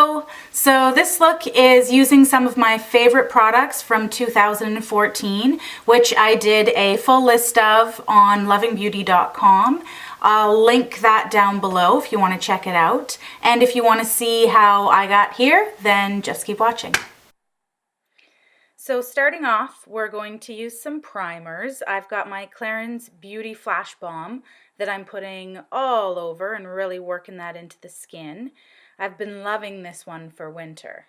Hello! So this look is using some of my favorite products from 2014, which I did a full list of on lovingbeauty.com. I'll link that down below if you want to check it out. And if you want to see how I got here, then just keep watching. So starting off, we're going to use some primers. I've got my Clarins Beauty Flash Balm that I'm putting all over and really working that into the skin. I've been loving this one for winter.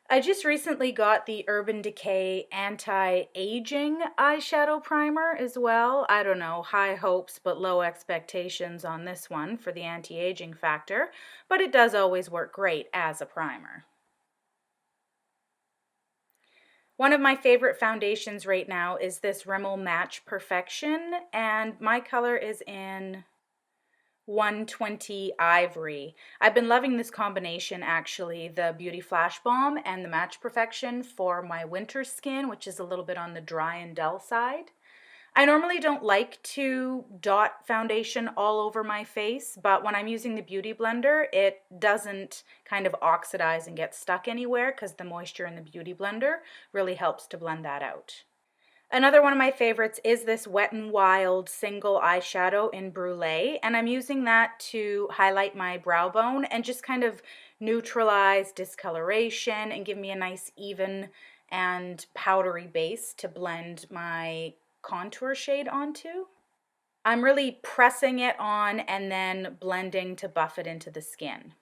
I just recently got the Urban Decay Anti-Aging Eyeshadow Primer as well. I don't know, high hopes but low expectations on this one for the anti-aging factor, but it does always work great as a primer. One of my favorite foundations right now is this Rimmel Match Perfection, and my color is in 120 Ivory. I've been loving this combination actually, the Beauty Flash Balm and the Match Perfection for my winter skin, which is a little bit on the dry and dull side. I normally don't like to dot foundation all over my face, but when I'm using the Beauty Blender, it doesn't kind of oxidize and get stuck anywhere because the moisture in the Beauty Blender really helps to blend that out. Another one of my favorites is this Wet n Wild single eyeshadow in Brulee, and I'm using that to highlight my brow bone and just kind of neutralize discoloration and give me a nice even and powdery base to blend my contour shade onto. I'm really pressing it on and then blending to buff it into the skin.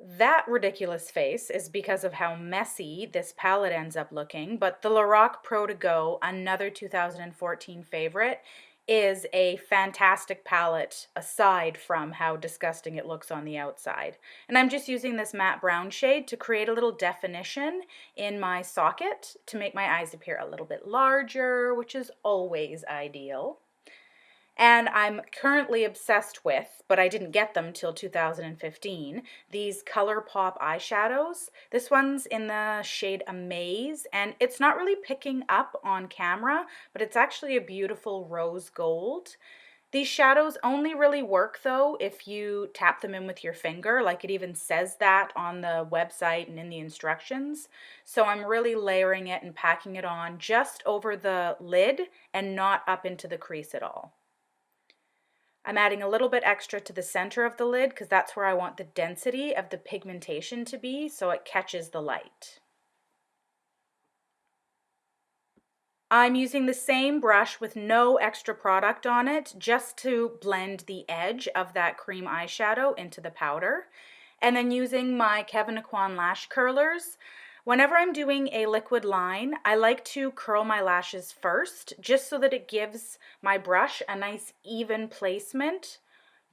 That ridiculous face is because of how messy this palette ends up looking, but the Lorac Pro To Go, another 2014 favorite, is a fantastic palette aside from how disgusting it looks on the outside. And I'm just using this matte brown shade to create a little definition in my socket to make my eyes appear a little bit larger, which is always ideal. And I'm currently obsessed with, but I didn't get them till 2015, these ColourPop eyeshadows. This one's in the shade Amaze, and it's not really picking up on camera, but it's actually a beautiful rose gold. These shadows only really work though if you tap them in with your finger, like it even says that on the website and in the instructions. So I'm really layering it and packing it on just over the lid and not up into the crease at all. I'm adding a little bit extra to the center of the lid because that's where I want the density of the pigmentation to be so it catches the light. I'm using the same brush with no extra product on it just to blend the edge of that cream eyeshadow into the powder. And then using my Kevyn Aucoin lash curlers. Whenever I'm doing a liquid line, I like to curl my lashes first, just so that it gives my brush a nice even placement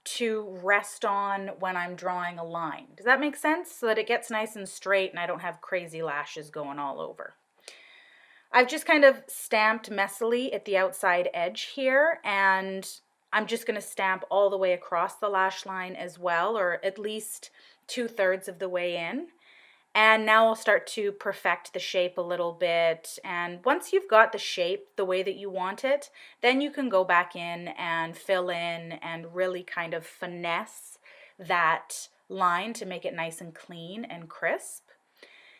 to rest on when I'm drawing a line. Does that make sense? So that it gets nice and straight and I don't have crazy lashes going all over. I've just kind of stamped messily at the outside edge here, and I'm just going to stamp all the way across the lash line as well, or at least 2/3 of the way in. And now I'll start to perfect the shape a little bit. And once you've got the shape the way that you want it, then you can go back in and fill in and really kind of finesse that line to make it nice and clean and crisp.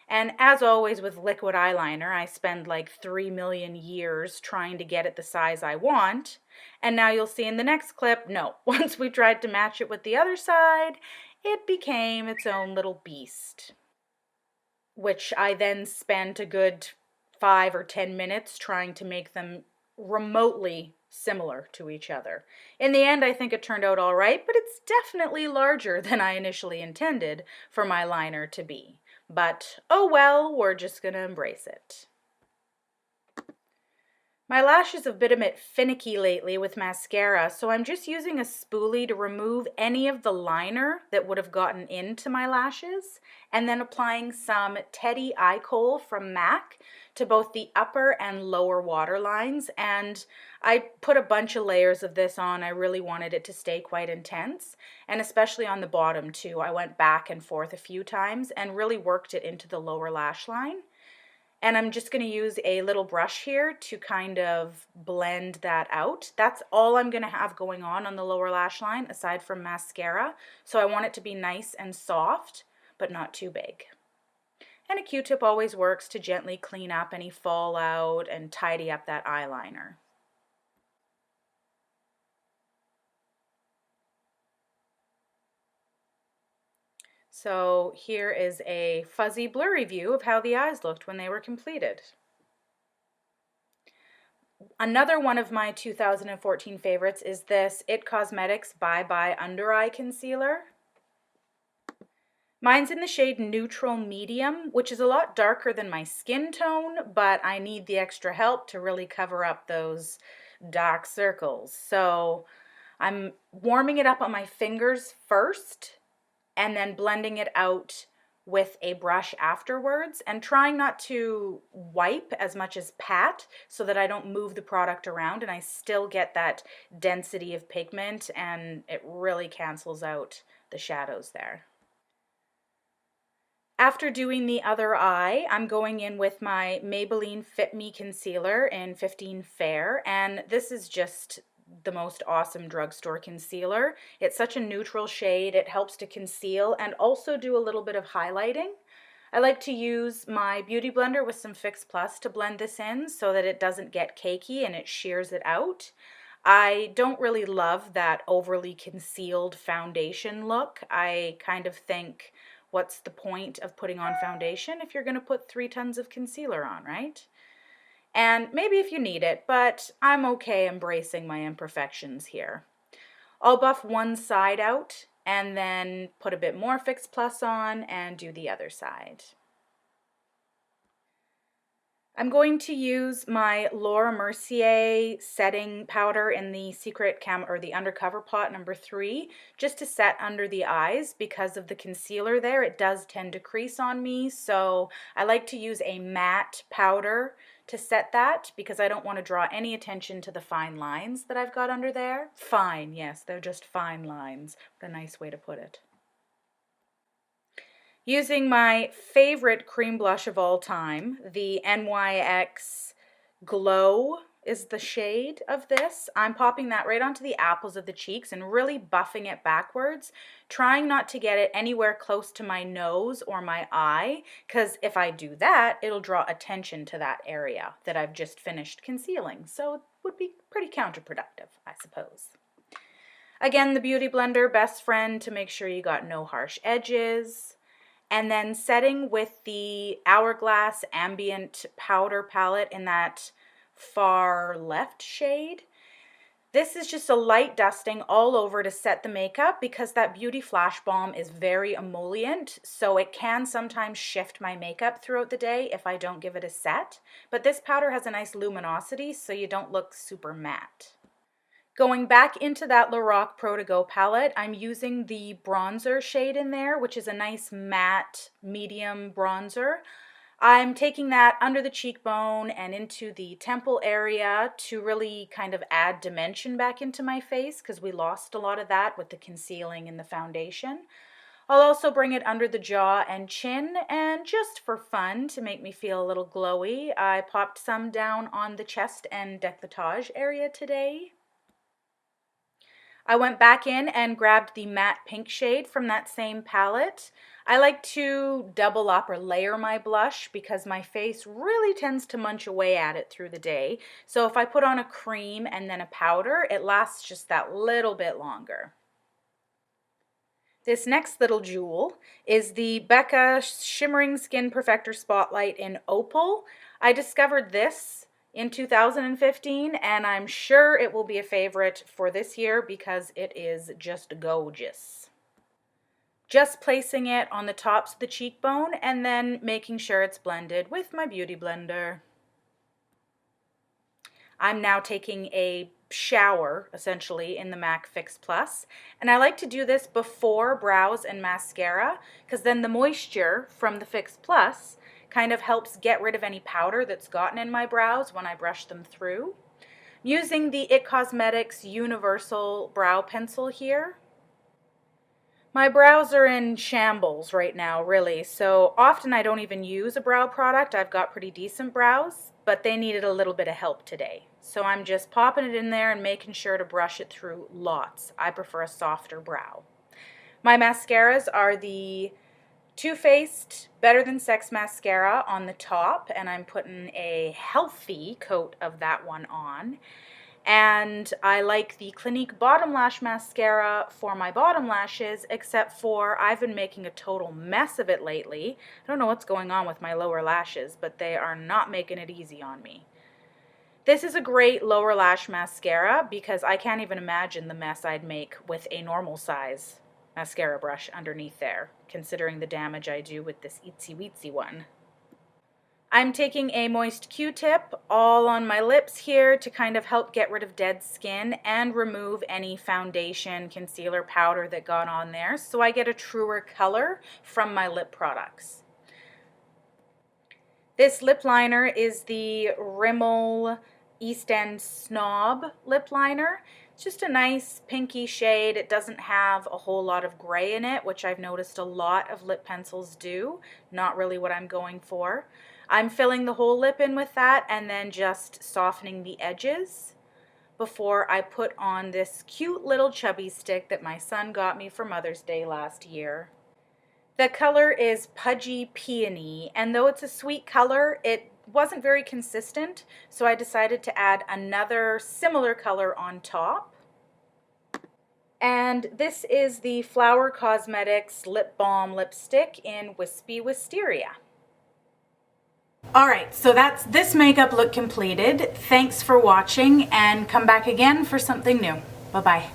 And as always with liquid eyeliner, I spend like 3 million years trying to get it the size I want. And now you'll see in the next clip, no, once we tried to match it with the other side, it became its own little beast, which I then spent a good 5 or 10 minutes trying to make them remotely similar to each other. In the end, I think it turned out all right, but it's definitely larger than I initially intended for my liner to be. But oh well, we're just gonna embrace it. My lashes have been a bit finicky lately with mascara, so I'm just using a spoolie to remove any of the liner that would have gotten into my lashes, and then applying some Teddy Eye Kohl from MAC to both the upper and lower waterlines. And I put a bunch of layers of this on. I really wanted it to stay quite intense, and especially on the bottom too. I went back and forth a few times and really worked it into the lower lash line. And I'm just going to use a little brush here to kind of blend that out. That's all I'm going to have going on the lower lash line aside from mascara. So I want it to be nice and soft, but not too big. And a Q-tip always works to gently clean up any fallout and tidy up that eyeliner. So here is a fuzzy, blurry view of how the eyes looked when they were completed. Another one of my 2014 favorites is this It Cosmetics Bye Bye Under Eye Concealer. Mine's in the shade Neutral Medium, which is a lot darker than my skin tone, but I need the extra help to really cover up those dark circles. So I'm warming it up on my fingers first and then blending it out with a brush afterwards, and trying not to wipe as much as pat so that I don't move the product around and I still get that density of pigment, and it really cancels out the shadows there. After doing the other eye, I'm going in with my Maybelline Fit Me Concealer in 15 Fair, and this is just the most awesome drugstore concealer. It's such a neutral shade. It helps to conceal and also do a little bit of highlighting. I like to use my Beauty Blender with some Fix Plus to blend this in so that it doesn't get cakey and it shears it out. I don't really love that overly concealed foundation look. I kind of think, what's the point of putting on foundation if you're going to put 3 tons of concealer on, right? And maybe if you need it, but I'm okay embracing my imperfections here. I'll buff one side out and then put a bit more Fix Plus on and do the other side. I'm going to use my Laura Mercier setting powder in the Secret Cam or the Undercover Pot number 3 just to set under the eyes because of the concealer there. It does tend to crease on me, so I like to use a matte powder to set that because I don't want to draw any attention to the fine lines that I've got under there. Fine, yes, they're just fine lines. What a nice way to put it. Using my favorite cream blush of all time, the NYX Glow is the shade of this. I'm popping that right onto the apples of the cheeks and really buffing it backwards, trying not to get it anywhere close to my nose or my eye, because if I do that, it'll draw attention to that area that I've just finished concealing. So it would be pretty counterproductive, I suppose. Again, the Beauty Blender, best friend to make sure you got no harsh edges. And then setting with the Hourglass Ambient Powder Palette in that far left shade. This is just a light dusting all over to set the makeup because that Beauty Flash Balm is very emollient, so it can sometimes shift my makeup throughout the day if I don't give it a set. But this powder has a nice luminosity, so you don't look super matte. Going back into that Lorac Pro To Go palette, I'm using the bronzer shade in there, which is a nice matte medium bronzer. I'm taking that under the cheekbone and into the temple area to really kind of add dimension back into my face because we lost a lot of that with the concealing and the foundation. I'll also bring it under the jaw and chin, and just for fun to make me feel a little glowy, I popped some down on the chest and décolletage area today. I went back in and grabbed the matte pink shade from that same palette. I like to double up or layer my blush because my face really tends to munch away at it through the day. So if I put on a cream and then a powder, it lasts just that little bit longer. This next little jewel is the Becca Shimmering Skin Perfector Spotlight in Opal. I discovered this in 2015, and I'm sure it will be a favorite for this year because it is just gorgeous. Just placing it on the tops of the cheekbone and then making sure it's blended with my Beauty Blender. I'm now taking a shower, essentially, in the MAC Fix Plus, and I like to do this before brows and mascara because then the moisture from the Fix Plus kind of helps get rid of any powder that's gotten in my brows when I brush them through. Using the It Cosmetics Universal Brow Pencil here. My brows are in shambles right now, really, so often I don't even use a brow product. I've got pretty decent brows, but they needed a little bit of help today. So I'm just popping it in there and making sure to brush it through lots. I prefer a softer brow. My mascaras are the Too Faced Better Than Sex mascara on the top, and I'm putting a healthy coat of that one on. And I like the Clinique Bottom Lash Mascara for my bottom lashes, except for I've been making a total mess of it lately. I don't know what's going on with my lower lashes, but they are not making it easy on me. This is a great lower lash mascara because I can't even imagine the mess I'd make with a normal size mascara brush underneath there, considering the damage I do with this itsy weetsy one. I'm taking a moist Q-tip all on my lips here to kind of help get rid of dead skin and remove any foundation, concealer, powder that got on there, so I get a truer color from my lip products. This lip liner is the Rimmel East End Snob lip liner. It's just a nice pinky shade. It doesn't have a whole lot of gray in it, which I've noticed a lot of lip pencils do. Not really what I'm going for. I'm filling the whole lip in with that and then just softening the edges before I put on this cute little chubby stick that my son got me for Mother's Day last year. The color is Pudgy Peony, and though it's a sweet color, it wasn't very consistent, so I decided to add another similar color on top. And this is the Flower Cosmetics Lip Balm Lipstick in Wispy Wisteria. Alright, so that's this makeup look completed. Thanks for watching, and come back again for something new. Bye-bye.